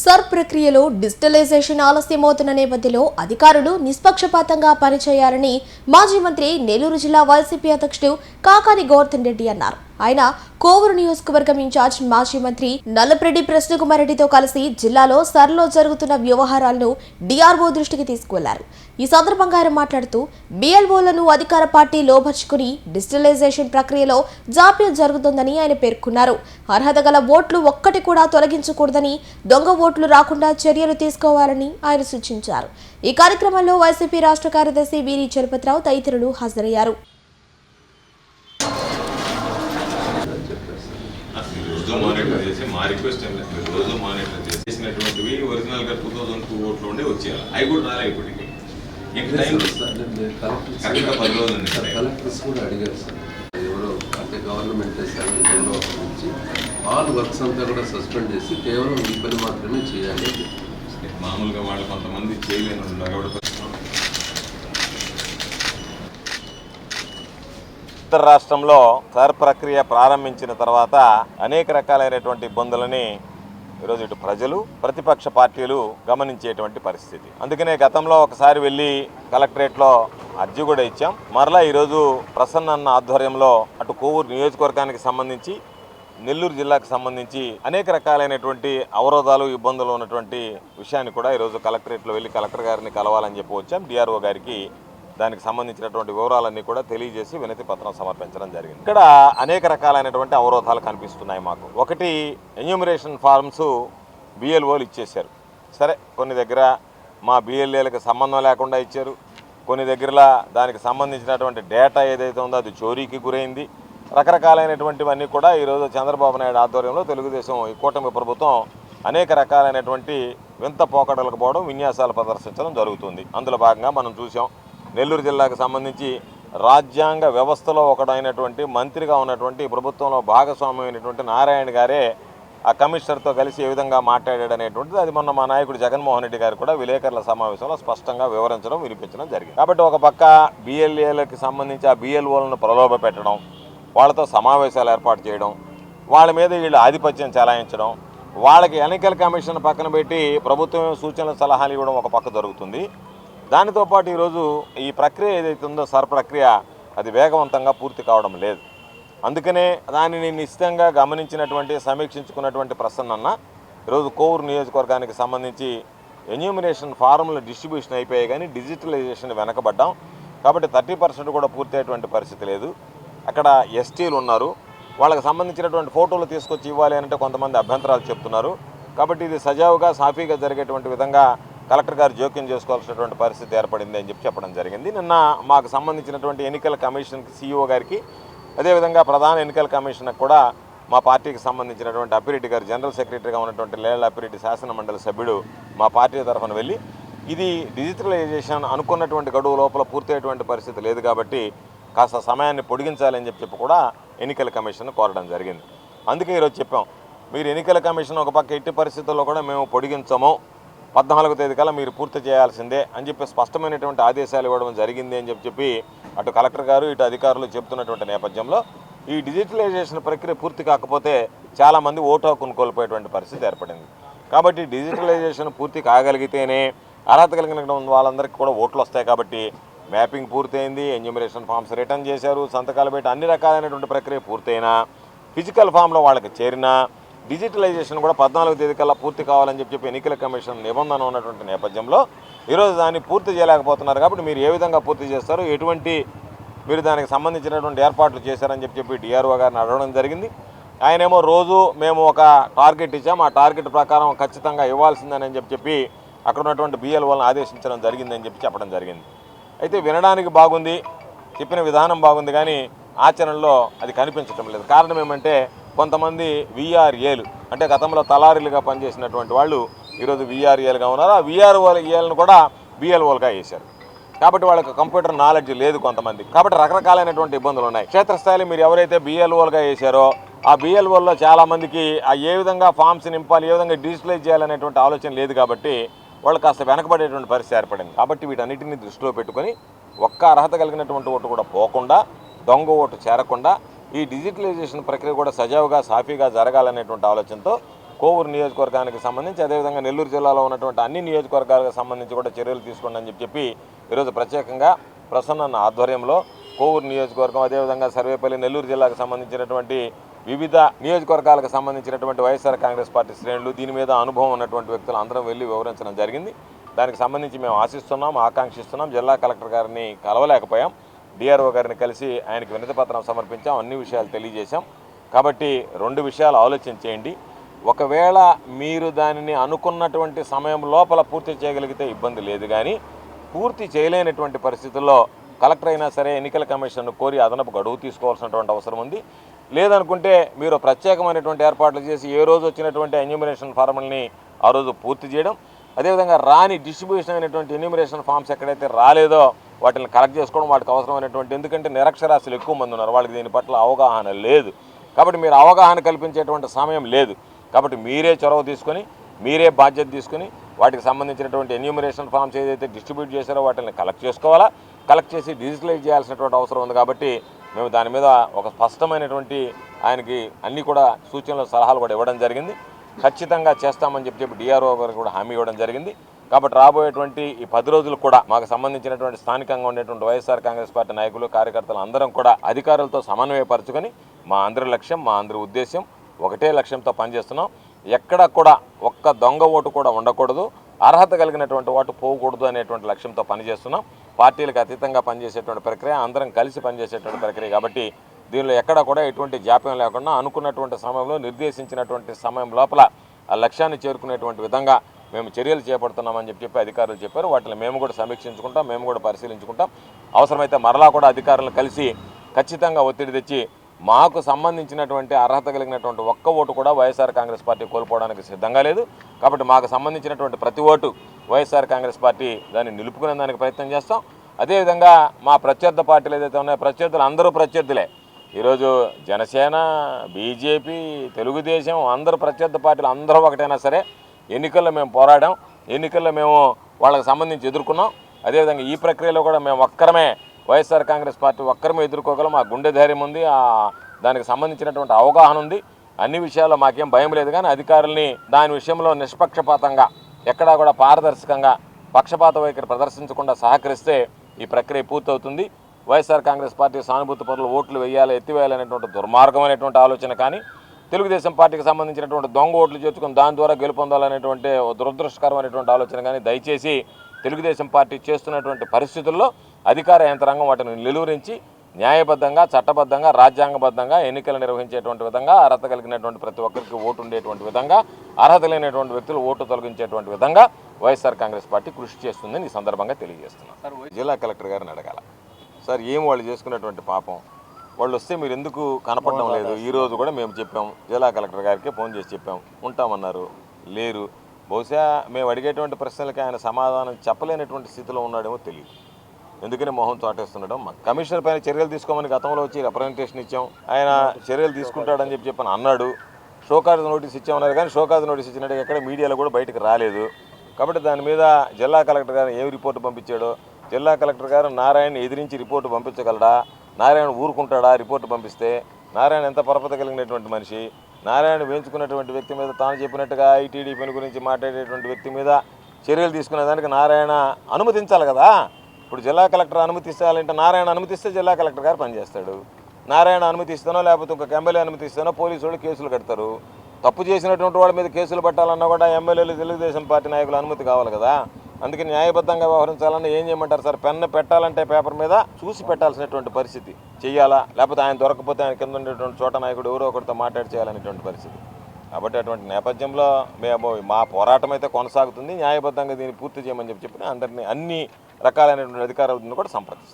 Sir ప్రక్రియలో digitalisation ఆలస్యమవుతున్న నేపథ్యంలో అధికారులు నిష్పక్షపాతంగా పనిచేయాలని మాజీ మంత్రి నెల్లూరు జిల్లా వైసీపీ అధ్యక్షుడు కాకాని గోవర్ధన్ రెడ్డి అన్నారు. ఆయన కోవూరు నియోజకవర్గం ఇన్ఛార్జ్ మాజీ మంత్రి నల్లప్రెడ్డి ప్రసన్నకుమార్ రెడ్డితో కలిసి జిల్లాలో సర్లో జరుగుతున్న వ్యవహారాలను డిఆర్ఓ దృష్టికి తీసుకువెళ్లారు. ఈ సందర్భంగా ఆయన మాట్లాడుతూ బిఎల్ఓలను అధికార పార్టీ లోబర్చుకుని డిజిటలైజేషన్ ప్రక్రియలో జాప్యం జరుగుతుందని ఆయన పేర్కొన్నారు. అర్హత గల ఓట్లు ఒక్కటి కూడా తొలగించకూడదని, దొంగ ఓట్లు రాకుండా చర్యలు తీసుకోవాలని ఆయన సూచించారు. ఈ కార్యక్రమంలో వైసీపీ రాష్ట్ర కార్యదర్శి వీరి చలపతిరావు తదితరులు హాజరయ్యారు. మానిటర్ చేసి మా రిక్వెస్ట్ రోజు మానిటర్ చేసినటువంటివి ఒరిజినల్ గా 2002 ఓట్లు ఉండే వచ్చేయాలి. అవి కూడా రాలే ఇప్పటికి. కరెక్ట్గా 10 రోజులు కలెక్టర్స్ కూడా అడిగారు సార్. ఎవరో అంటే గవర్నమెంట్ నుంచి ఆల్ వర్క్స్ అంతా కూడా సస్పెండ్ చేసి కేవలం ఈ పని మాత్రమే చేయాలి. మామూలుగా వాళ్ళు కొంతమంది చేయలేని ఉత్తర రాష్ట్రంలో సర్ ప్రక్రియ ప్రారంభించిన తర్వాత అనేక రకాలైనటువంటి ఇబ్బందులని ఈరోజు ఇటు ప్రజలు, ప్రతిపక్ష పార్టీలు గమనించేటువంటి పరిస్థితి. అందుకనే గతంలో ఒకసారి వెళ్ళి కలెక్టరేట్లో అర్జీ కూడా ఇచ్చాం. మరలా ఈరోజు ప్రసన్న అన్న ఆధ్వర్యంలో అటు కోవూరు నియోజకవర్గానికి సంబంధించి, నెల్లూరు జిల్లాకు సంబంధించి అనేక రకాలైనటువంటి అవరోధాలు, ఇబ్బందులు ఉన్నటువంటి విషయాన్ని కూడా ఈరోజు కలెక్టరేట్లో వెళ్ళి కలెక్టర్ గారిని కలవాలని చెప్పి వచ్చాం. డిఆర్ఓ గారికి దానికి సంబంధించినటువంటి వివరాలన్నీ కూడా తెలియజేసి వినతి పత్రం సమర్పించడం జరిగింది. ఇక్కడ అనేక రకాలైనటువంటి అవరోధాలు కనిపిస్తున్నాయి మాకు. ఒకటి, ఎన్యూమరేషన్ ఫార్మ్స్ బిఎల్ఓలు ఇచ్చేశారు. సరే, కొన్ని దగ్గర మా బిఎల్ఏలకు సంబంధం లేకుండా ఇచ్చారు. కొన్ని దగ్గరలో దానికి సంబంధించినటువంటి డేటా ఏదైతే ఉందో అది చోరీకి గురైంది. రకరకాలైనటువంటివన్నీ కూడా ఈరోజు చంద్రబాబు నాయుడు ఆధ్వర్యంలో తెలుగుదేశం ఈ కూటమి ప్రభుత్వం అనేక రకాలైనటువంటి వింత పోకడలకు పోవడం, విన్యాసాలు ప్రదర్శించడం జరుగుతుంది. అందులో భాగంగా మనం చూసాం, నెల్లూరు జిల్లాకు సంబంధించి రాజ్యాంగ వ్యవస్థలో ఒకడైనటువంటి మంత్రిగా ఉన్నటువంటి ప్రభుత్వంలో భాగస్వామ్యమైనటువంటి నారాయణ గారే ఆ కమిషనర్తో కలిసి ఏ విధంగా మాట్లాడాడనేటువంటిది అది మొన్న మా నాయకుడు జగన్మోహన్ రెడ్డి గారు కూడా విలేకరుల సమావేశంలో స్పష్టంగా వివరించడం, వినిపించడం జరిగింది. కాబట్టి ఒక పక్క బిఎల్ఏలకు సంబంధించి ఆ బిఎల్ఓలను ప్రలోభ పెట్టడం, వాళ్ళతో సమావేశాలు ఏర్పాటు చేయడం, వాళ్ళ మీద వీళ్ళు ఆధిపత్యం చెలాయించడం, వాళ్ళకి ఎన్నికల కమిషన్ పక్కన పెట్టి ప్రభుత్వం సూచనలు సలహాలు ఇవ్వడం ఒక పక్క జరుగుతుంది. దానితో పాటు ఈరోజు ఈ ప్రక్రియ ఏదైతే ఉందో సర్ ప్రక్రియ అది వేగవంతంగా పూర్తి కావడం లేదు. అందుకనే దానిని నిశ్చితంగా గమనించినటువంటి, సమీక్షించుకున్నటువంటి ప్రసన్న ఈరోజు కోవూరు నియోజకవర్గానికి సంబంధించి ఎన్యూమినేషన్ ఫారంల డిస్ట్రిబ్యూషన్ అయిపోయాయి, కానీ డిజిటలైజేషన్ వెనకబడ్డాం. కాబట్టి 30% కూడా పూర్తయ్యేటువంటి పరిస్థితి లేదు. అక్కడ ఎస్టీలు ఉన్నారు, వాళ్ళకి సంబంధించినటువంటి ఫోటోలు తీసుకొచ్చి ఇవ్వాలి అంటే కొంతమంది అభ్యంతరాలు చెప్తున్నారు. కాబట్టి ఇది సజావుగా, సాఫీగా జరిగేటువంటి విధంగా కలెక్టర్ గారు జోక్యం చేసుకోవాల్సినటువంటి పరిస్థితి ఏర్పడింది అని చెప్పడం జరిగింది. నిన్న మాకు సంబంధించినటువంటి ఎన్నికల కమిషన్కి, సిఇఓ గారికి, అదేవిధంగా ప్రధాన ఎన్నికల కమిషన్కి కూడా మా పార్టీకి సంబంధించినటువంటి అప్పిరెడ్డి గారు, జనరల్ సెక్రటరీగా ఉన్నటువంటి లేళ్ల అప్పిరెడ్డి శాసన మండలి సభ్యుడు మా పార్టీ తరఫున వెళ్ళి ఇది డిజిటలైజేషన్ అనుకున్నటువంటి గడువు లోపల పూర్తయ్యేటువంటి పరిస్థితి లేదు, కాబట్టి కాస్త సమయాన్ని పొడిగించాలని చెప్పి కూడా ఎన్నికల కమిషన్ కోరడం జరిగింది. అందుకే ఈరోజు చెప్పాం, మీరు ఎన్నికల కమిషన్ ఒక పక్క ఎట్టి పరిస్థితుల్లో కూడా మేము పొడిగించము, 14వ తేదీ కల్లా మీరు పూర్తి చేయాల్సిందే అని చెప్పి స్పష్టమైనటువంటి ఆదేశాలు ఇవ్వడం జరిగింది అని చెప్పి అటు కలెక్టర్ గారు, ఇటు అధికారులు చెప్తున్నటువంటి నేపథ్యంలో ఈ డిజిటలైజేషన్ ప్రక్రియ పూర్తి కాకపోతే చాలామంది ఓటు హక్కును కోల్పోయేటువంటి పరిస్థితి ఏర్పడింది. కాబట్టి డిజిటలైజేషన్ పూర్తి కాగలిగితేనే అర్హత కలిగిన వాళ్ళందరికీ కూడా ఓట్లు వస్తాయి. కాబట్టి మ్యాపింగ్ పూర్తయింది, ఎన్యూమరేషన్ ఫామ్స్ రిటర్న్ చేశారు, సంతకాలు పెట్టి అన్ని రకాలైనటువంటి ప్రక్రియ పూర్తయినా, ఫిజికల్ ఫామ్లో వాళ్ళకి చేరినా డిజిటలైజేషన్ కూడా 14వ తేదీ కల్లా పూర్తి కావాలని చెప్పి ఎన్నికల కమిషన్ నిబంధన ఉన్నటువంటి నేపథ్యంలో ఈరోజు దాన్ని పూర్తి చేయలేకపోతున్నారు. కాబట్టి మీరు ఏ విధంగా పూర్తి చేస్తారు, ఎటువంటి మీరు దానికి సంబంధించినటువంటి ఏర్పాట్లు చేశారని చెప్పి డిఆర్ఓ గారిని అడగడం జరిగింది. ఆయనేమో రోజు మేము ఒక టార్గెట్ ఇచ్చాము, ఆ టార్గెట్ ప్రకారం ఖచ్చితంగా ఇవ్వాల్సిందని చెప్పి అక్కడ ఉన్నటువంటి బిఎల్ఓలను ఆదేశించడం జరిగిందని చెప్పడం జరిగింది. అయితే వినడానికి బాగుంది, చెప్పిన విధానం బాగుంది, కానీ ఆచరణలో అది కనిపించడం లేదు. కారణం ఏమంటే కొంతమంది విఆర్ఏలు అంటే గతంలో తలారీలుగా పనిచేసినటువంటి వాళ్ళు ఈరోజు విఆర్ఏలుగా ఉన్నారు. ఆ విఆర్ఏలను కూడా బిఎల్ఓలుగా వేశారు. కాబట్టి వాళ్ళకి కంప్యూటర్ నాలెడ్జ్ లేదు కొంతమంది. కాబట్టి రకరకాలైనటువంటి ఇబ్బందులు ఉన్నాయి. క్షేత్రస్థాయిలో మీరు ఎవరైతే బిఎల్ఓలుగా వేశారో ఆ బిఎల్ఓల్లో చాలామందికి ఆ ఏ విధంగా ఫామ్స్ నింపాలి, ఏ విధంగా డిజిటలైజ్ చేయాలనేటువంటి ఆలోచన లేదు. కాబట్టి వాళ్ళు కాస్త వెనకబడేటువంటి పరిస్థితి ఏర్పడింది. కాబట్టి వీటన్నిటిని దృష్టిలో పెట్టుకొని ఒక్క అర్హత కలిగినటువంటి ఓటు కూడా పోకుండా, దొంగ ఓటు చేరకుండా ఈ డిజిటలైజేషన్ ప్రక్రియ కూడా సజావుగా, సాఫీగా జరగాలనేటువంటి ఆలోచనతో కోవూరు నియోజకవర్గానికి సంబంధించి అదేవిధంగా నెల్లూరు జిల్లాలో ఉన్నటువంటి అన్ని నియోజకవర్గాలకు సంబంధించి కూడా చర్యలు తీసుకోండి అని చెప్పి ఈరోజు ప్రత్యేకంగా ప్రసన్న ఆధ్వర్యంలో కోవూరు నియోజకవర్గం అదేవిధంగా సర్వేపల్లి నెల్లూరు జిల్లాకు సంబంధించినటువంటి వివిధ నియోజకవర్గాలకు సంబంధించినటువంటి వైఎస్ఆర్ కాంగ్రెస్ పార్టీ శ్రేణులు దీని మీద అనుభవం ఉన్నటువంటి వ్యక్తులు అందరం వెళ్ళి వివరించడం జరిగింది. దానికి సంబంధించి మేము ఆశిస్తున్నాం, ఆకాంక్షిస్తున్నాం. జిల్లా కలెక్టర్ గారిని కలవలేకపోయాం, డిఆర్ఓ గారిని కలిసి ఆయనకి వినతిపత్రం సమర్పించాం, అన్ని విషయాలు తెలియజేశాం. కాబట్టి 2 విషయాలు ఆలోచన చేయండి. ఒకవేళ మీరు దానిని అనుకున్నటువంటి సమయం లోపల పూర్తి చేయగలిగితే ఇబ్బంది లేదు, కానీ పూర్తి చేయలేనటువంటి పరిస్థితుల్లో కలెక్టర్ అయినా సరే ఎన్నికల కమిషన్ను కోరి అదనపు గడువు తీసుకోవాల్సినటువంటి అవసరం ఉంది. లేదనుకుంటే మీరు ప్రత్యేకమైనటువంటి ఏర్పాట్లు చేసి ఏ రోజు వచ్చినటువంటి ఎన్యూమరేషన్ ఫార్ముల్ని ఆ రోజు పూర్తి చేయడం, అదేవిధంగా రాని డిస్ట్రిబ్యూషన్ అయినటువంటి ఎన్యూమరేషన్ ఫామ్స్ ఎక్కడైతే రాలేదో వాటిని కలెక్ట్ చేసుకోవడం, వాటికి అవసరమైనటువంటి, ఎందుకంటే నిరక్షరాస్యులు ఎక్కువ మంది ఉన్నారు, వాళ్ళకి దీని పట్ల అవగాహన లేదు. కాబట్టి మీరు అవగాహన కల్పించేటువంటి సమయం లేదు. కాబట్టి మీరే చొరవ తీసుకొని మీరే బాధ్యత తీసుకుని వాటికి సంబంధించినటువంటి ఎన్యూమరేషన్ ఫామ్స్ ఏదైతే డిస్ట్రిబ్యూట్ చేశారో వాటిని కలెక్ట్ చేసుకోవాలా, కలెక్ట్ చేసి డిజిటలైజ్ చేయాల్సినటువంటి అవసరం ఉంది. కాబట్టి మేము దాని మీద ఒక స్పష్టమైనటువంటి ఆయనకి అన్నీ కూడా సూచనలు సలహాలు కూడా ఇవ్వడం జరిగింది. ఖచ్చితంగా చేస్తామని చెప్పి డిఆర్ఓ గారు కూడా హామీ ఇవ్వడం జరిగింది. కాబట్టి రాబోయేటువంటి ఈ 10 రోజులు కూడా మాకు సంబంధించినటువంటి స్థానికంగా ఉండేటువంటి వైఎస్ఆర్ కాంగ్రెస్ పార్టీ నాయకులు కార్యకర్తలు అందరం కూడా అధికారులతో సమన్వయపరచుకొని మా అందరి లక్ష్యం, మా అందరి ఉద్దేశం ఒకటే లక్ష్యంతో పనిచేస్తున్నాం. ఎక్కడ కూడా ఒక్క దొంగ ఓటు కూడా ఉండకూడదు, అర్హత కలిగినటువంటి ఓటు పోకూడదు అనేటువంటి లక్ష్యంతో పనిచేస్తున్నాం. పార్టీలకు అతీతంగా పనిచేసేటువంటి ప్రక్రియ, అందరం కలిసి పనిచేసేటువంటి ప్రక్రియ. కాబట్టి దీనిలో ఎక్కడ కూడా ఎటువంటి జాప్యం లేకుండా అనుకున్నటువంటి సమయంలో నిర్దేశించినటువంటి సమయం లోపల ఆ లక్ష్యాన్ని చేరుకునేటువంటి విధంగా మేము చర్యలు చేపడుతున్నామని చెప్పి అధికారులు చెప్పారు. వాటిని మేము కూడా సమీక్షించుకుంటాం, మేము కూడా పరిశీలించుకుంటాం. అవసరమైతే మరలా కూడా అధికారులను కలిసి ఖచ్చితంగా ఒత్తిడి తెచ్చి మాకు సంబంధించినటువంటి అర్హత కలిగినటువంటి ఒక్క ఓటు కూడా వైఎస్ఆర్ కాంగ్రెస్ పార్టీ కోల్పోవడానికి సిద్ధంగా లేదు. కాబట్టి మాకు సంబంధించినటువంటి ప్రతి ఓటు వైఎస్ఆర్ కాంగ్రెస్ పార్టీ దాన్ని నిలుపుకునే దానికి ప్రయత్నం చేస్తాం. అదేవిధంగా మా ప్రత్యర్థి పార్టీలు ఏదైతే ఉన్నాయో ప్రత్యర్థులు అందరూ ప్రత్యర్థులే. ఈరోజు జనసేన, బీజేపీ, తెలుగుదేశం అందరూ ప్రత్యర్థి పార్టీలు అందరూ ఒకటైనా సరే ఎన్నికల్లో మేము పోరాడాం, ఎన్నికల్లో మేము వాళ్ళకి సంబంధించి ఎదుర్కొన్నాం. అదేవిధంగా ఈ ప్రక్రియలో కూడా మేము ఒక్కరమే వైఎస్ఆర్ కాంగ్రెస్ పార్టీ ఒక్కరమే ఎదుర్కోగలం. మా గుండె ధైర్యం ఉంది, దానికి సంబంధించినటువంటి అవగాహన ఉంది. అన్ని విషయాల్లో మాకేం భయం లేదు. కానీ అధికారుల్ని దాని విషయంలో నిష్పక్షపాతంగా ఎక్కడా కూడా పారదర్శకంగా పక్షపాత వైఖరి ప్రదర్శించకుండా సహకరిస్తే ఈ ప్రక్రియ పూర్తవుతుంది. వైఎస్ఆర్ కాంగ్రెస్ పార్టీ సానుభూతి పరులు ఓట్లు వేయాలి, ఎత్తివేయాలనేటువంటి దుర్మార్గమైనటువంటి ఆలోచన కానీ తెలుగుదేశం పార్టీకి సంబంధించినటువంటి దొంగ ఓట్లు చేర్చుకుని దాని ద్వారా గెలుపొందాలనేటువంటి దురదృష్టకరమైనటువంటి ఆలోచన కానీ దయచేసి తెలుగుదేశం పార్టీ చేస్తున్నటువంటి పరిస్థితుల్లో అధికార యంత్రాంగం వాటిని నిలువరించి న్యాయబద్ధంగా, చట్టబద్ధంగా, రాజ్యాంగబద్ధంగా ఎన్నికలు నిర్వహించేటువంటి విధంగా, అర్హత కలిగినటువంటి ప్రతి ఒక్కరికి ఓటు ఉండేటువంటి విధంగా, అర్హత లేనటువంటి వ్యక్తులు ఓటు తొలగించేటువంటి విధంగా వైఎస్ఆర్ కాంగ్రెస్ పార్టీ కృషి చేస్తుందని ఈ సందర్భంగా తెలియజేస్తున్నాను. జిల్లా కలెక్టర్ గారిని అడగాల, సార్ ఏం వాళ్ళు చేసుకునేటువంటి పాపం, వాళ్ళు వస్తే మీరు ఎందుకు కనపడడం లేదు? ఈరోజు కూడా మేము చెప్పాం, జిల్లా కలెక్టర్ గారికి ఫోన్ చేసి చెప్పాం, ఉంటామన్నారు, లేరు. బహుశా మేము అడిగేటువంటి ప్రశ్నలకి ఆయన సమాధానం చెప్పలేనటువంటి స్థితిలో ఉన్నాడేమో తెలియదు. ఎందుకని మొహం చాటేస్తున్నాడు. కమిషనర్ పైన చర్యలు తీసుకోమని గతంలో వచ్చి రిప్రజెంటేషన్ ఇచ్చాం, ఆయన చర్యలు తీసుకుంటాడని చెప్పని అన్నాడు. షోకాజ్ నోటీస్ ఇచ్చామన్నారు, కానీ షోకాజ్ నోటీస్ ఇచ్చినట్టు ఎక్కడ మీడియాలో కూడా బయటకు రాలేదు. కాబట్టి దాని మీద జిల్లా కలెక్టర్ గారు ఏం రిపోర్టు పంపించాడో, జిల్లా కలెక్టర్ గారు నారాయణ ఎదిరించి రిపోర్టు పంపించగలడా? నారాయణ ఊరుకుంటాడా రిపోర్టు పంపిస్తే? నారాయణ ఎంత పరపత కలిగినటువంటి మనిషి. నారాయణ వేయించుకున్నటువంటి వ్యక్తి మీద తాను చెప్పినట్టుగా ఐటీడీపీ గురించి మాట్లాడేటువంటి వ్యక్తి మీద చర్యలు తీసుకునేదానికి నారాయణ అనుమతించాలి కదా. ఇప్పుడు జిల్లా కలెక్టర్ అనుమతిస్తాలంటే నారాయణ అనుమతిస్తే జిల్లా కలెక్టర్ గారు పనిచేస్తాడు. నారాయణ అనుమతిస్తానో లేకపోతే ఒక ఎమ్మెల్యే అనుమతిస్తానో పోలీసు వాళ్ళు కేసులు కడతారు. తప్పు చేసినటువంటి వాళ్ళ మీద కేసులు పెట్టాలన్నా కూడా ఎమ్మెల్యేలు, తెలుగుదేశం పార్టీ నాయకులు అనుమతి కావాలి కదా. అందుకే న్యాయబద్ధంగా వ్యవహరించాలన్నా ఏం చేయమంటారు సార్? పెన్ను పెట్టాలంటే పేపర్ మీద చూసి పెట్టాల్సినటువంటి పరిస్థితి చెయ్యాలా, లేకపోతే ఆయన దొరకకపోతే ఆయన కింద ఉండేటువంటి చోట నాయకుడు ఎవరో ఒకరితో మాట్లాడి చేయాలనేటువంటి పరిస్థితి. కాబట్టి అటువంటి నేపథ్యంలో మేము మా పోరాటం అయితే కొనసాగుతుంది. న్యాయబద్ధంగా దీన్ని పూర్తి చేయమని చెప్పి అందరినీ అన్ని రకాలైనటువంటి అధికారులను కూడా సంప్రదిస్తాం.